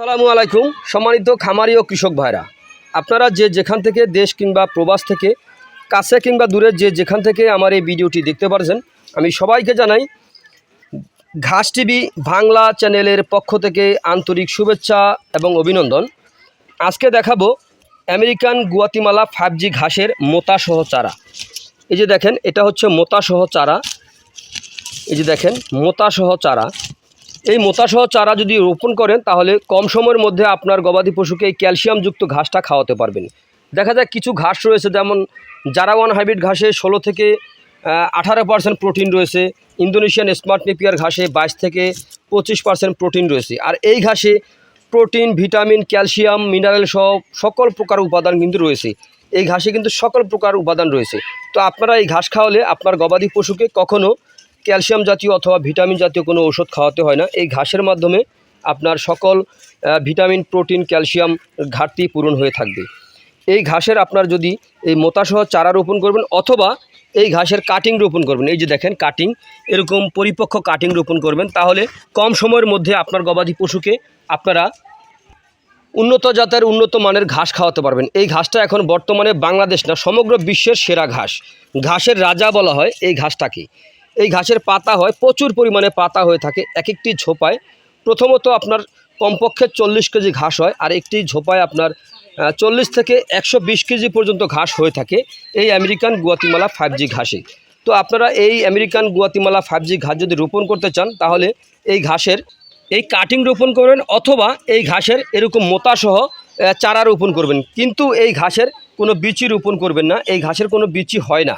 আসসালামু আলাইকুম সম্মানিত খামারি ও কৃষক ভাইরা, আপনারা যে যেখান থেকে দেশ কিংবা প্রবাস থেকে কাছে কিংবা দূরে যে যেখান থেকে আমার এই ভিডিওটি দেখতে পারছেন, আমি সবাইকে জানাই ঘাস টিভি বাংলা চ্যানেলের পক্ষ থেকে আন্তরিক শুভেচ্ছা এবং অভিনন্দন। আজকে দেখাবো আমেরিকান গুয়াতিমালা 5G ঘাসের মোতাসহ চারা। এই যে দেখেন, এটা হচ্ছে মোতাসহ চারা। এই যে দেখেন মোতাসহ চারা। এই মোতাসহ চারা যদি রোপণ করেন তাহলে কম সময়ের মধ্যে আপনার গবাদি পশুকে এই ক্যালসিয়ামযুক্ত ঘাসটা খাওয়াতে পারবেন। দেখা যায় কিছু ঘাস রয়েছে, যেমন জারাওয়ান হাইব্রিড ঘাসে 16 থেকে 18% প্রোটিন রয়েছে, ইন্দোনেশিয়ান স্মার্ট নেপিয়ার ঘাসে 22 থেকে 25% প্রোটিন রয়েছে। আর এই ঘাসে প্রোটিন, ভিটামিন, ক্যালসিয়াম, মিনারেল সহ সকল প্রকার উপাদান কিন্তু রয়েছে। এই ঘাসে কিন্তু সকল প্রকার উপাদান রয়েছে। তো আপনারা এই ঘাস খাওয়ালে আপনার গবাদি পশুকে কখনও ক্যালসিয়াম জাতীয় অথবা ভিটামিন জাতীয় কোনো ওষুধ খাওয়াতে হয় না। এই ঘাসের মাধ্যমে আপনার সকল ভিটামিন, প্রোটিন, ক্যালসিয়াম ঘাটতি পূরণ হয়ে থাকবে। এই ঘাসের আপনার যদি এই মোতাসহ চারা রোপণ করবেন অথবা এই ঘাসের কাটিং রোপণ করবেন, এই যে দেখেন কাটিং, এরকম পরিপক্ক কাটিং রোপণ করবেন, তাহলে কম সময়ের মধ্যে আপনার গবাদি পশুকে আপনারা উন্নত জাতের উন্নত মানের ঘাস খাওয়াতে পারবেন। এই ঘাসটা এখন বর্তমানে বাংলাদেশ না, সমগ্র বিশ্বের সেরা ঘাস, ঘাসের রাজা বলা হয় এই ঘাসটাকে। এই ঘাসের পাতা হয়, প্রচুর পরিমাণে পাতা হয়ে থাকে এক একটি ঝোপায়। প্রথমত আপনার কমপক্ষে 40 কেজি ঘাস হয়, আর একটি ঝোপায় আপনার 40 থেকে 120 কেজি পর্যন্ত ঘাস হয়ে থাকে এই আমেরিকান গুয়াতিমালা 5G ঘাসে। তো আপনারা এই আমেরিকান গুয়াতিমালা 5G ঘাস যদি রোপণ করতে চান তাহলে এই ঘাসের এই কাটিং রোপণ করবেন অথবা এই ঘাসের এরকম মোতাসহ চারা রোপণ করবেন। কিন্তু এই ঘাসের কোনো বিচি রোপণ করবেন না, এই ঘাসের কোনো বিচি হয় না।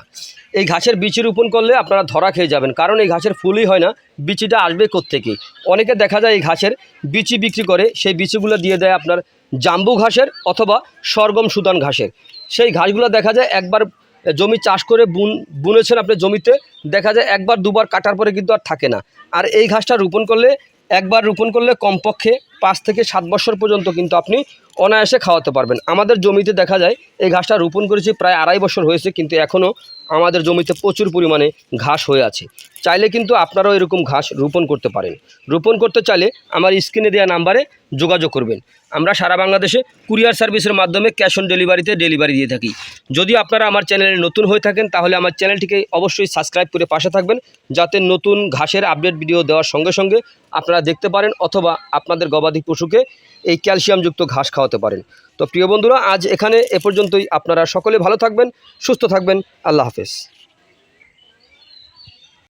এই ঘাসের বিচি রোপণ করলে আপনারা ধরা খেয়ে যাবেন, কারণ এই ঘাসের ফুলই হয় না, বিচিটা আসবে কোত্থেকে। অনেকে দেখা যায় এই ঘাসের বিচি বিক্রি করে, সেই বিচিগুলো দিয়ে দেয় আপনার জাম্বু ঘাসের অথবা সরগম সুদান ঘাসের। সেই ঘাসগুলো দেখা যায় একবার জমি চাষ করে বুনেছেন আপনি জমিতে, দেখা যায় একবার দুবার কাটার পরে কিন্তু আর থাকে না। আর এই ঘাসটা রোপণ করলে, একবার রোপণ করলে কমপক্ষে 5 থেকে 7 বছর পর্যন্ত কিন্তু আপনি অনায়াসে খাওয়াতে পারবেন। আমাদের জমিতে দেখা যায় এই ঘাসটা রোপণ করেছি প্রায় 2.5 বছর হয়েছে, কিন্তু এখনও আমাদের জমিতে প্রচুর পরিমাণে ঘাস হয়ে আছে। চাইলে কিন্তু আপনারাও এরকম ঘাস রোপণ করতে পারেন। রোপণ করতে চাইলে আমার স্ক্রিনে দেওয়া নাম্বারে যোগাযোগ করবেন। আমরা সারা বাংলাদেশে কুরিয়ার সার্ভিসের মাধ্যমে ক্যাশ অন ডেলিভারিতে ডেলিভারি দিয়ে থাকি। যদি আপনারা আমার চ্যানেলে নতুন হয়ে থাকেন তাহলে আমার চ্যানেলটিকে অবশ্যই সাবস্ক্রাইব করে পাশে থাকবেন, যাতে নতুন ঘাসের আপডেট ভিডিও দেওয়ার সঙ্গে সঙ্গে আপনারা দেখতে পারেন অথবা আপনাদের গবাদি পশুকে এই ক্যালসিয়ামযুক্ত ঘাস খাওয়াতে পারেন। তো প্রিয় বন্ধুরা, আজ এখানে এ পর্যন্তই। আপনারা সকলে ভালো থাকবেন, সুস্থ থাকবেন। আল্লাহ হাফেজ।